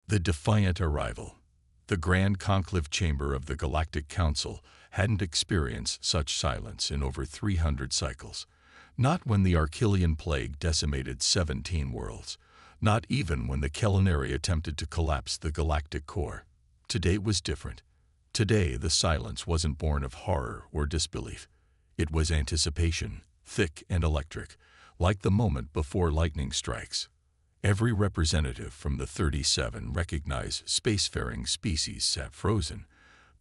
The defiant arrival. The Grand Conclave Chamber of the Galactic Council hadn't experienced such silence in over 300 cycles. Not when the Archelian Plague decimated 17 worlds. Not even when the Kellanari attempted to collapse the galactic core. Today was different. Today, the silence wasn't born of horror or disbelief. It was anticipation, thick and electric, like the moment before lightning strikes. Every representative from the 37 recognized spacefaring species sat frozen,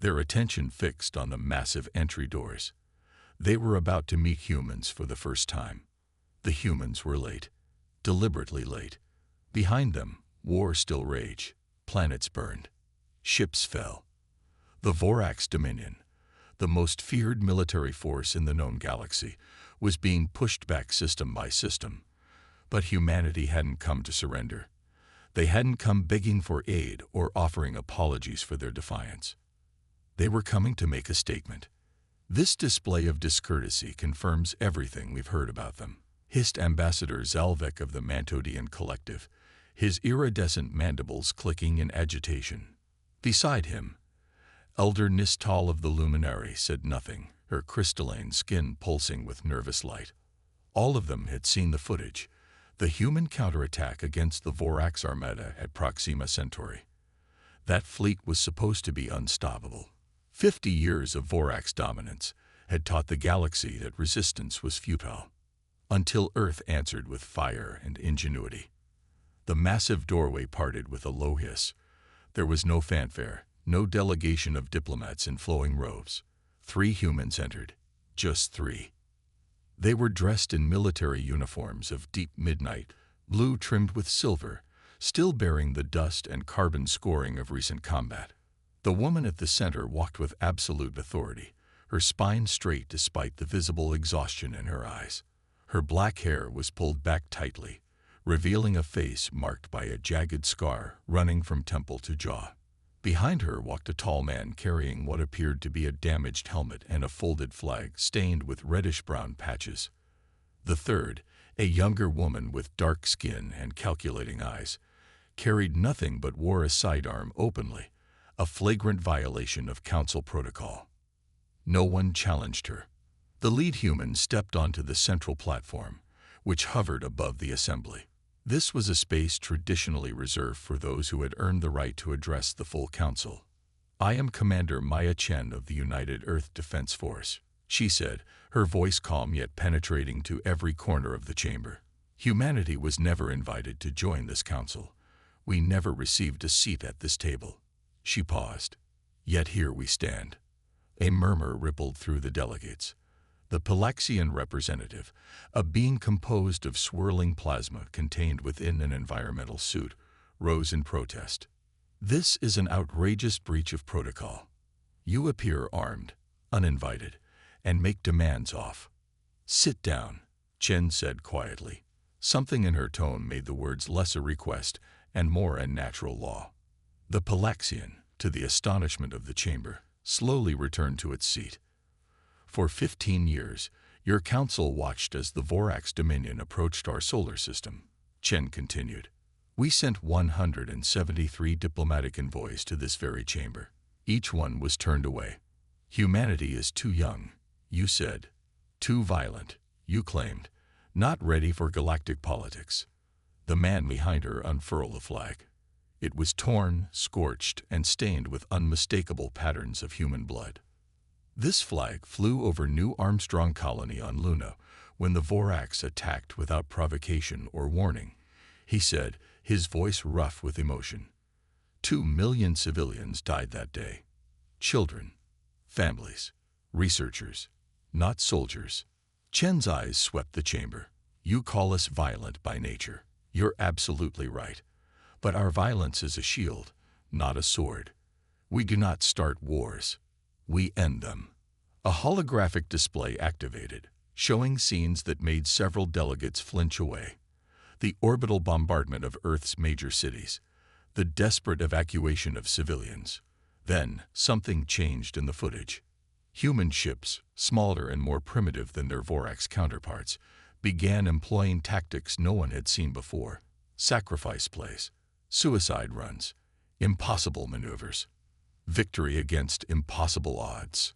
their attention fixed on the massive entry doors. They were about to meet humans for the first time. The humans were late, deliberately late. Behind them, war still raged, planets burned, ships fell. The Vorax Dominion, the most feared military force in the known galaxy, was being pushed back system by system. But humanity hadn't come to surrender. They hadn't come begging for aid or offering apologies for their defiance. They were coming to make a statement. This display of discourtesy confirms everything we've heard about them, hissed Ambassador Zalvek of the Mantodian Collective, his iridescent mandibles clicking in agitation. Beside him, Elder Nistal of the Luminary said nothing, her crystalline skin pulsing with nervous light. All of them had seen the footage, the human counterattack against the Vorax Armada at Proxima Centauri. That fleet was supposed to be unstoppable. 50 years of Vorax dominance had taught the galaxy that resistance was futile, until Earth answered with fire and ingenuity. The massive doorway parted with a low hiss. There was no fanfare, no delegation of diplomats in flowing robes. 3 humans entered, just 3. They were dressed in military uniforms of deep midnight, blue trimmed with silver, still bearing the dust and carbon scoring of recent combat. The woman at the center walked with absolute authority, her spine straight despite the visible exhaustion in her eyes. Her black hair was pulled back tightly, revealing a face marked by a jagged scar running from temple to jaw. Behind her walked a tall man carrying what appeared to be a damaged helmet and a folded flag stained with reddish-brown patches. The third, a younger woman with dark skin and calculating eyes, carried nothing but wore a sidearm openly, a flagrant violation of council protocol. No one challenged her. The lead human stepped onto the central platform, which hovered above the assembly. This was a space traditionally reserved for those who had earned the right to address the full council. "I am Commander Maya Chen of the United Earth Defense Force," she said, her voice calm yet penetrating to every corner of the chamber. "Humanity was never invited to join this council. We never received a seat at this table." She paused. "Yet here we stand." A murmur rippled through the delegates. The Pelaxian representative, a being composed of swirling plasma contained within an environmental suit, rose in protest. "This is an outrageous breach of protocol. You appear armed, uninvited, and make demands off." "Sit down," Chen said quietly. Something in her tone made the words less a request and more a natural law. The Pelaxian, to the astonishment of the chamber, slowly returned to its seat. "For 15 years, your council watched as the Vorax Dominion approached our solar system," Chen continued. "We sent 173 diplomatic envoys to this very chamber. Each one was turned away. Humanity is too young, you said. Too violent, you claimed. Not ready for galactic politics." The man behind her unfurled the flag. It was torn, scorched, and stained with unmistakable patterns of human blood. This flag flew over New Armstrong Colony on Luna when the Vorax attacked without provocation or warning, he said, his voice rough with emotion. 2 million civilians died that day. Children, families, researchers, not soldiers. Chen's eyes swept the chamber. "You call us violent by nature. You're absolutely right. But our violence is a shield, not a sword. We do not start wars. We end them." A holographic display activated, showing scenes that made several delegates flinch away. The orbital bombardment of Earth's major cities, the desperate evacuation of civilians. Then, something changed in the footage. Human ships, smaller and more primitive than their Vorax counterparts, began employing tactics no one had seen before. Sacrifice plays, suicide runs, Impossible maneuvers. Victory against impossible odds.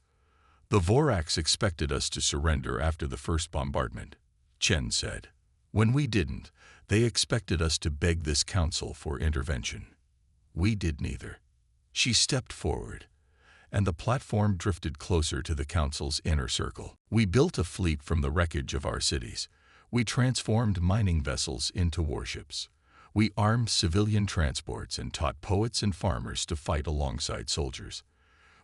The Vorax expected us to surrender after the first bombardment, Chen said. When we didn't, they expected us to beg this council for intervention. We did neither. She stepped forward, and the platform drifted closer to the council's inner circle. We built a fleet from the wreckage of our cities. We transformed mining vessels into warships. We armed civilian transports and taught poets and farmers to fight alongside soldiers.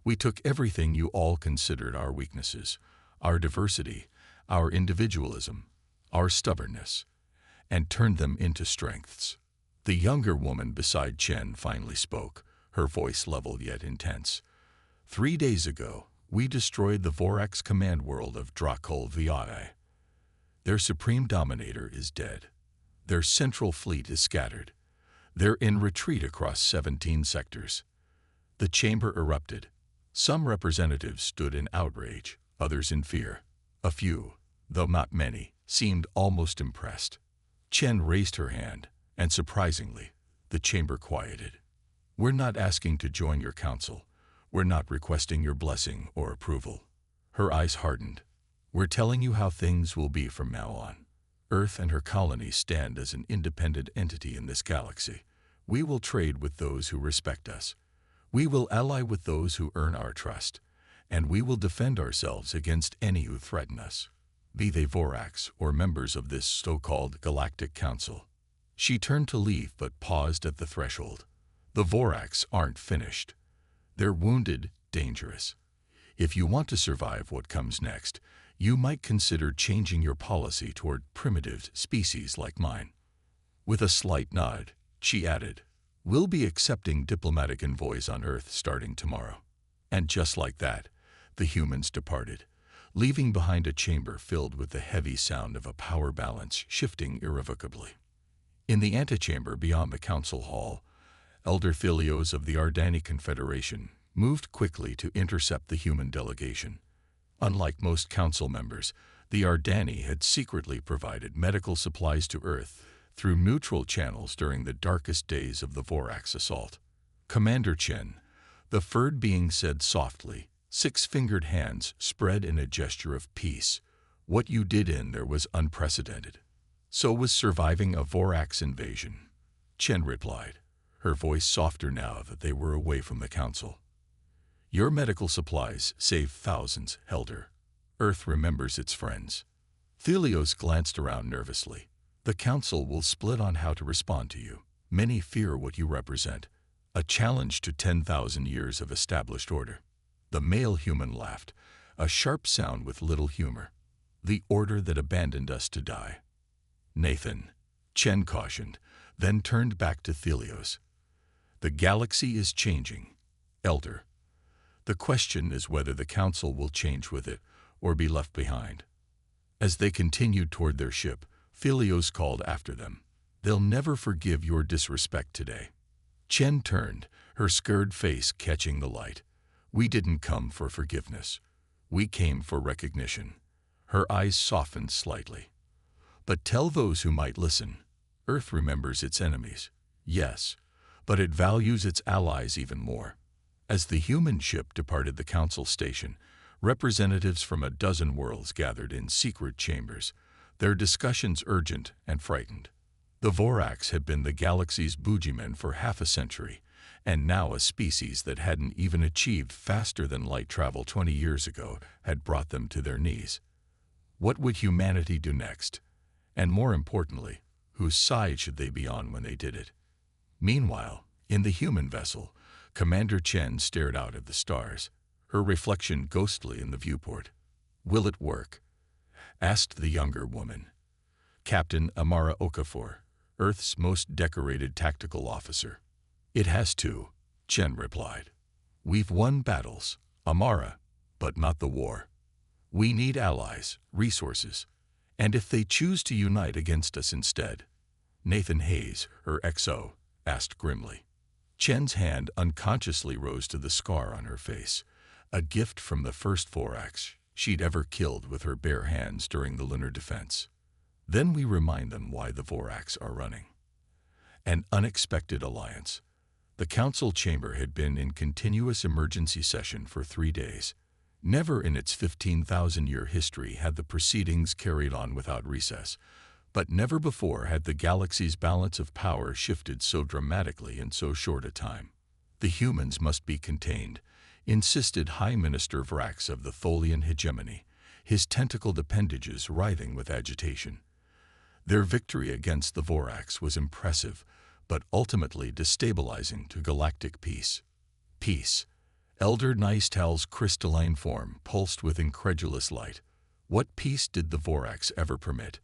We took everything you all considered our weaknesses, our diversity, our individualism, our stubbornness, and turned them into strengths. The younger woman beside Chen finally spoke, her voice level yet intense. 3 days ago, we destroyed the Vorax command world of Drakul Viai. Their supreme dominator is dead. Their central fleet is scattered. They're in retreat across 17 sectors. The chamber erupted. Some representatives stood in outrage, others in fear. A few, though not many, seemed almost impressed. Chen raised her hand, and surprisingly, the chamber quieted. We're not asking to join your council. We're not requesting your blessing or approval. Her eyes hardened. We're telling you how things will be from now on. Earth and her colonies stand as an independent entity in this galaxy. We will trade with those who respect us. We will ally with those who earn our trust. And we will defend ourselves against any who threaten us, be they Vorax or members of this so-called Galactic Council. She turned to leave but paused at the threshold. The Vorax aren't finished. They're wounded, dangerous. If you want to survive what comes next, you might consider changing your policy toward primitive species like mine. With a slight nod, she added, we'll be accepting diplomatic envoys on Earth starting tomorrow. And just like that, the humans departed, leaving behind a chamber filled with the heavy sound of a power balance shifting irrevocably. In the antechamber beyond the council hall, Elder Thelios of the Ardani Confederation moved quickly to intercept the human delegation. Unlike most council members, the Ardani had secretly provided medical supplies to Earth through neutral channels during the darkest days of the Vorax assault. Commander Chen, the furred being, said softly, 6-fingered hands spread in a gesture of peace. What you did in there was unprecedented. So was surviving a Vorax invasion. Chen replied, her voice softer now that they were away from the council. Your medical supplies save thousands, Elder. Earth remembers its friends. Thelios glanced around nervously. The council will split on how to respond to you. Many fear what you represent, a challenge to 10,000 years of established order. The male human laughed, a sharp sound with little humor. The order that abandoned us to die. Nathan, Chen cautioned, then turned back to Thelios. The galaxy is changing, Elder. The question is whether the council will change with it or be left behind. As they continued toward their ship, Thelios called after them. They'll never forgive your disrespect today. Chen turned, her scared face catching the light. We didn't come for forgiveness. We came for recognition. Her eyes softened slightly. But tell those who might listen, Earth remembers its enemies. Yes, but it values its allies even more. As the human ship departed the council station, representatives from a dozen worlds gathered in secret chambers, their discussions urgent and frightened. The Vorax had been the galaxy's boogeyman for half a century, and now a species that hadn't even achieved faster-than-light travel 20 years ago had brought them to their knees. What would humanity do next? And more importantly, whose side should they be on when they did it? Meanwhile, in the human vessel, Commander Chen stared out at the stars, her reflection ghostly in the viewport. Will it work? Asked the younger woman. Captain Amara Okafor, Earth's most decorated tactical officer. It has to, Chen replied. We've won battles, Amara, but not the war. We need allies, resources, and if they choose to unite against us instead. Nathan Hayes, her XO, asked grimly. Chen's hand unconsciously rose to the scar on her face, a gift from the first Vorax she'd ever killed with her bare hands during the lunar defense. Then we remind them why the Vorax are running. An unexpected alliance. The council chamber had been in continuous emergency session for 3 days. Never in its 15,000-year history had the proceedings carried on without recess, but never before had the galaxy's balance of power shifted so dramatically in so short a time. The humans must be contained, insisted High Minister Vrax of the Tholian hegemony, his tentacled appendages writhing with agitation. Their victory against the Vorax was impressive, but ultimately destabilizing to galactic peace. Peace. Elder Nistal's crystalline form pulsed with incredulous light. What peace did the Vorax ever permit?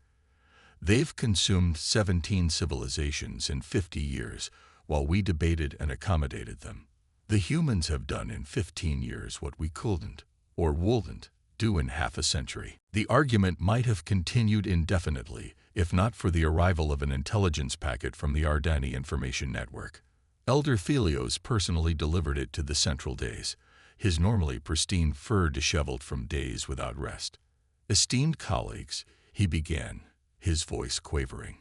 They've consumed 17 civilizations in 50 years, while we debated and accommodated them. The humans have done in 15 years what we couldn't, or wouldn't, do in half a century. The argument might have continued indefinitely, if not for the arrival of an intelligence packet from the Ardani Information Network. Elder Thelios personally delivered it to the Central Days, his normally pristine fur disheveled from days without rest. "Esteemed colleagues," he began, his voice quavering.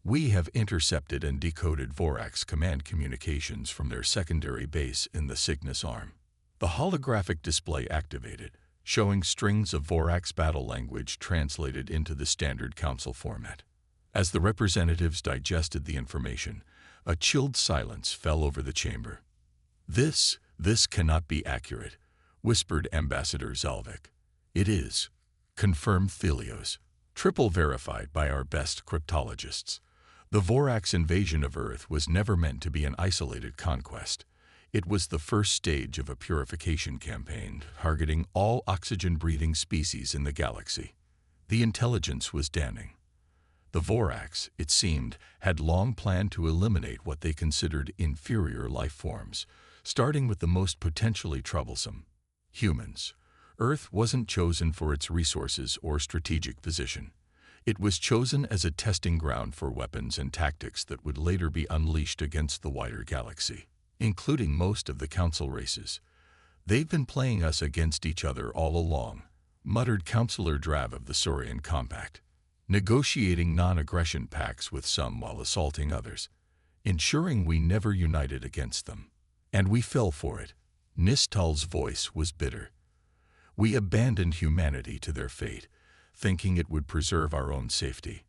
"We have intercepted and decoded Vorax command communications from their secondary base in the Cygnus Arm." The holographic display activated, showing strings of Vorax battle language translated into the standard council format. As the representatives digested the information, a chilled silence fell over the chamber. This cannot be accurate," whispered Ambassador Zalvik. "It is," confirmed Thelios, "triple verified by our best cryptologists. The Vorax invasion of Earth was never meant to be an isolated conquest. It was the first stage of a purification campaign targeting all oxygen-breathing species in the galaxy. The intelligence was damning. The Vorax, it seemed, had long planned to eliminate what they considered inferior life forms, starting with the most potentially troublesome: humans. Earth wasn't chosen for its resources or strategic position. It was chosen as a testing ground for weapons and tactics that would later be unleashed against the wider galaxy, including most of the council races. "They've been playing us against each other all along," muttered Councillor Drav of the Saurian Compact, "negotiating non-aggression pacts with some while assaulting others, ensuring we never united against them. And we fell for it." Nistal's voice was bitter. "We abandoned humanity to their fate, thinking it would preserve our own safety."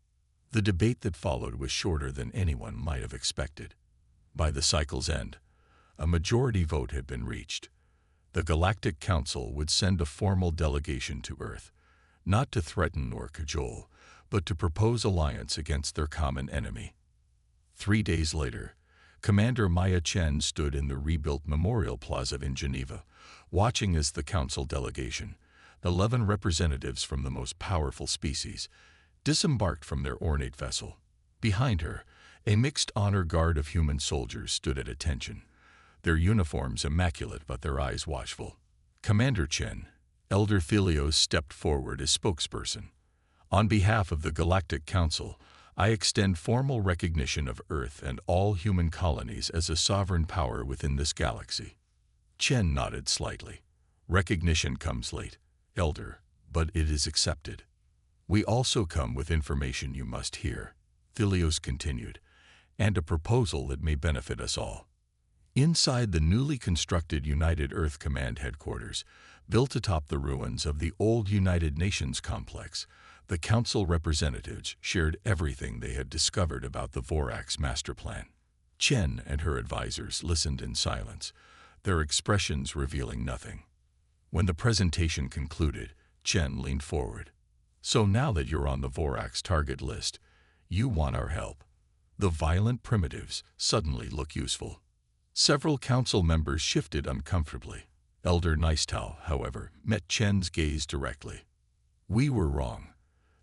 The debate that followed was shorter than anyone might have expected. By the cycle's end, a majority vote had been reached. The Galactic Council would send a formal delegation to Earth, not to threaten or cajole, but to propose alliance against their common enemy. 3 days later, Commander Maya Chen stood in the rebuilt Memorial Plaza in Geneva, watching as the Council delegation, 11 representatives from the most powerful species, disembarked from their ornate vessel. Behind her, a mixed honor guard of human soldiers stood at attention, their uniforms immaculate but their eyes watchful. "Commander Chen," Elder Thelios stepped forward as spokesperson. "On behalf of the Galactic Council, I extend formal recognition of Earth and all human colonies as a sovereign power within this galaxy." Chen nodded slightly. "Recognition comes late, Elder, but it is accepted. We also come with information you must hear," Thelios continued, "and a proposal that may benefit us all." Inside the newly constructed United Earth Command headquarters, built atop the ruins of the old United Nations complex, the Council representatives shared everything they had discovered about the Vorax master plan. Chen and her advisors listened in silence, their expressions revealing nothing. When the presentation concluded, Chen leaned forward. "So now that you're on the Vorax target list, you want our help. The violent primitives suddenly look useful." Several council members shifted uncomfortably. Elder Nistal, however, met Chen's gaze directly. "We were wrong."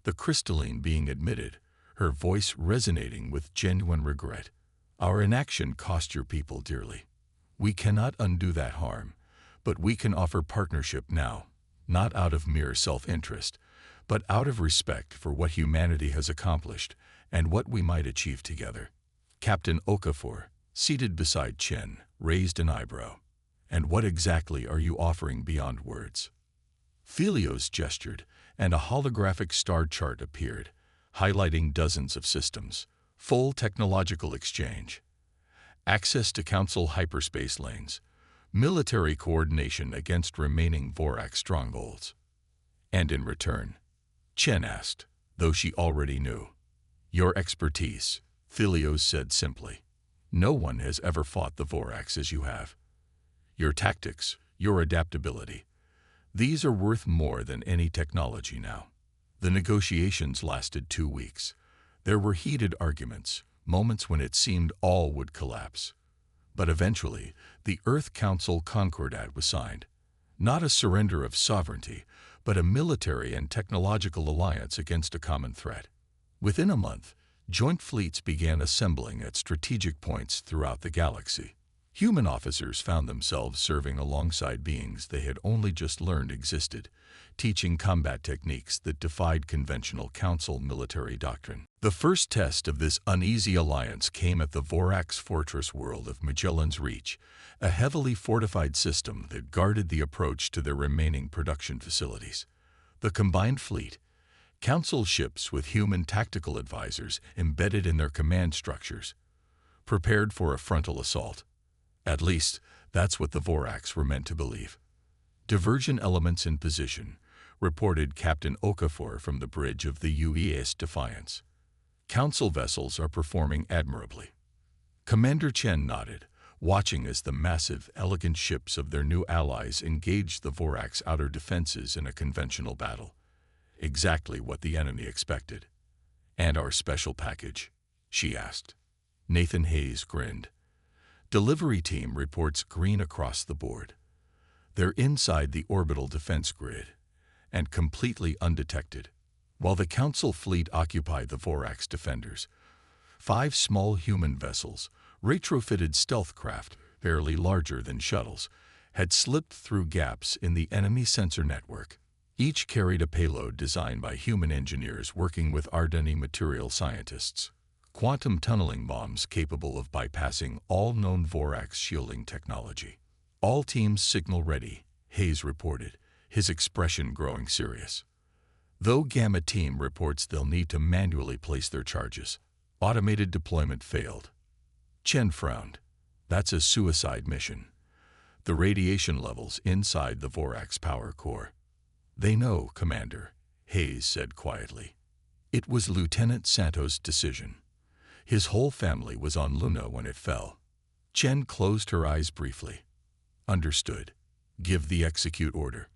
The crystalline being admitted, her voice resonating with genuine regret. "Our inaction cost your people dearly. We cannot undo that harm, but we can offer partnership now, not out of mere self-interest, but out of respect for what humanity has accomplished and what we might achieve together." Captain Okafor, seated beside Chen, raised an eyebrow. "And what exactly are you offering beyond words?" Thelios gestured, and a holographic star chart appeared, highlighting dozens of systems. "Full technological exchange. access to Council hyperspace lanes, military coordination against remaining Vorax strongholds. And in return, Chen asked, though she already knew. Your expertise, Thelios said simply. No one has ever fought the Vorax as you have. Your tactics, your adaptability, these are worth more than any technology now. The negotiations lasted 2 weeks. There were heated arguments, moments when it seemed all would collapse. But eventually, the Earth Council Concordat was signed. Not a surrender of sovereignty, but a military and technological alliance against a common threat. Within a month, joint fleets began assembling at strategic points throughout the galaxy. Human officers found themselves serving alongside beings they had only just learned existed, teaching combat techniques that defied conventional Council military doctrine. The first test of this uneasy alliance came at the Vorax fortress world of Magellan's Reach, a heavily fortified system that guarded the approach to their remaining production facilities. The combined fleet, Council ships with human tactical advisors embedded in their command structures, prepared for a frontal assault. At least, that's what the Vorax were meant to believe. Divergent elements in position, reported Captain Okafor from the bridge of the UES Defiance. Council vessels are performing admirably. Commander Chen nodded, watching as the massive, elegant ships of their new allies engaged the Vorax outer defenses in a conventional battle. Exactly what the enemy expected. And our special package? She asked. Nathan Hayes grinned. Delivery team reports green across the board. They're inside the orbital defense grid, and completely undetected. While the Council fleet occupied the Vorax defenders, 5 small human vessels, retrofitted stealth craft, barely larger than shuttles, had slipped through gaps in the enemy sensor network. Each carried a payload designed by human engineers working with Ardeni material scientists. Quantum tunneling bombs capable of bypassing all known Vorax shielding technology. All teams signal ready, Hayes reported, his expression growing serious. Though Gamma Team reports they'll need to manually place their charges, automated deployment failed. Chen frowned. That's a suicide mission. The radiation levels inside the Vorax power core. They know, Commander, Hayes said quietly. It was Lieutenant Santos' decision. His whole family was on Luna when it fell. Chen closed her eyes briefly. Understood. Give the execute order.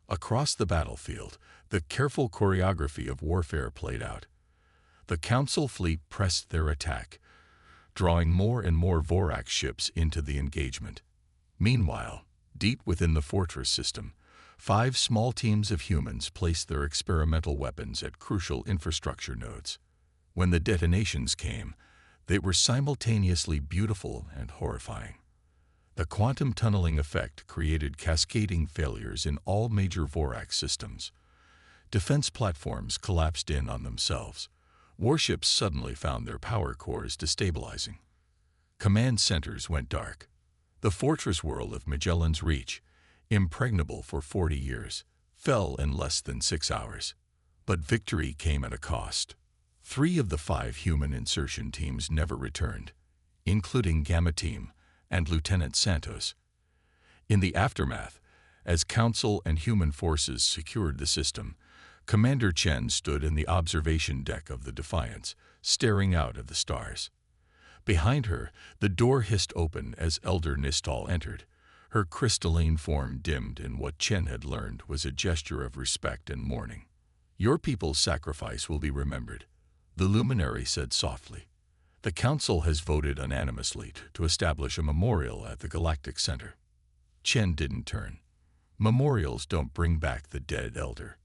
Across the battlefield, the careful choreography of warfare played out. The Council fleet pressed their attack, drawing more and more Vorax ships into the engagement. Meanwhile, deep within the fortress system, 5 small teams of humans placed their experimental weapons at crucial infrastructure nodes. When the detonations came, they were simultaneously beautiful and horrifying. The quantum tunneling effect created cascading failures in all major Vorax systems. Defense platforms collapsed in on themselves. Warships suddenly found their power cores destabilizing. Command centers went dark. The fortress world of Magellan's Reach, impregnable for 40 years, fell in less than 6 hours. But victory came at a cost. 3 of the 5 human insertion teams never returned, including Gamma Team and Lieutenant Santos. In the aftermath, as Council and human forces secured the system, Commander Chen stood in the observation deck of the Defiance, staring out at the stars. Behind her, the door hissed open as Elder Nistal entered. Her crystalline form dimmed in what Chen had learned was a gesture of respect and mourning. Your people's sacrifice will be remembered, the luminary said softly. The Council has voted unanimously to establish a memorial at the Galactic Center. Chen didn't turn. Memorials don't bring back the dead elder.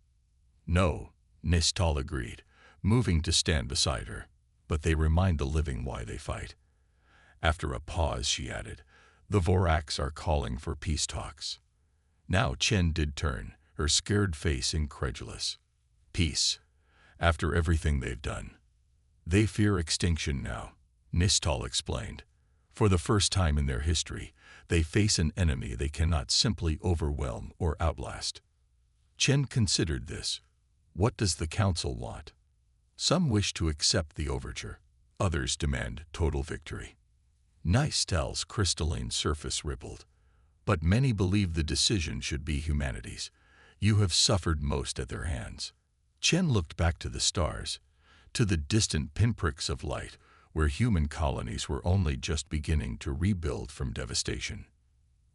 No, Nistal agreed, moving to stand beside her, but they remind the living why they fight. After a pause, she added, the Vorax are calling for peace talks. Now Chen did turn, her scared face incredulous. Peace. After everything they've done. They fear extinction now, Nistal explained. For the first time in their history, they face an enemy they cannot simply overwhelm or outlast. Chen considered this. What does the Council want? Some wish to accept the overture. Others demand total victory. Nystel's crystalline surface rippled. But many believe the decision should be humanity's. You have suffered most at their hands. Chen looked back to the stars, to the distant pinpricks of light where human colonies were only just beginning to rebuild from devastation.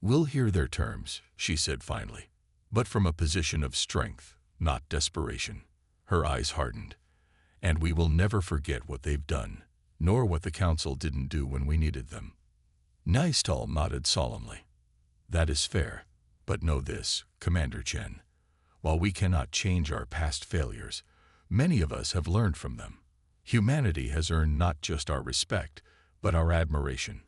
We'll hear their terms, she said finally, but from a position of strength, not desperation. Her eyes hardened. And we will never forget what they've done, nor what the Council didn't do when we needed them. Nystel nodded solemnly. That is fair, but know this, Commander Chen. While we cannot change our past failures, many of us have learned from them. Humanity has earned not just our respect, but our admiration.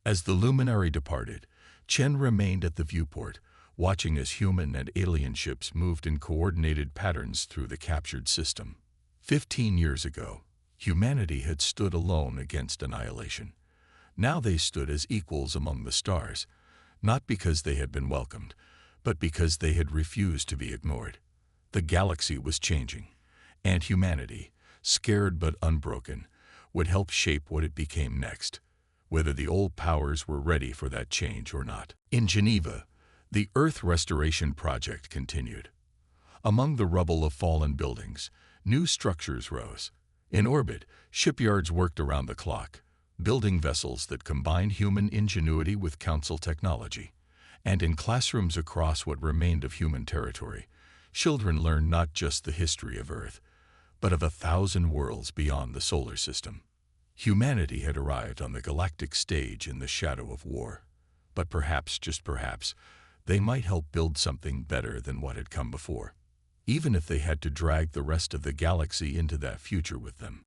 As the luminary departed, Chen remained at the viewport, watching as human and alien ships moved in coordinated patterns through the captured system. 15 years ago, humanity had stood alone against annihilation. Now they stood as equals among the stars, not because they had been welcomed, but because they had refused to be ignored. The galaxy was changing, and humanity, scared but unbroken, would help shape what it became next, whether the old powers were ready for that change or not. In Geneva, the Earth Restoration Project continued. Among the rubble of fallen buildings, new structures rose. In orbit, shipyards worked around the clock, building vessels that combined human ingenuity with Council technology. And in classrooms across what remained of human territory, children learned not just the history of Earth, but of 1,000 worlds beyond the solar system. Humanity had arrived on the galactic stage in the shadow of war. But perhaps, just perhaps, they might help build something better than what had come before, even if they had to drag the rest of the galaxy into that future with them.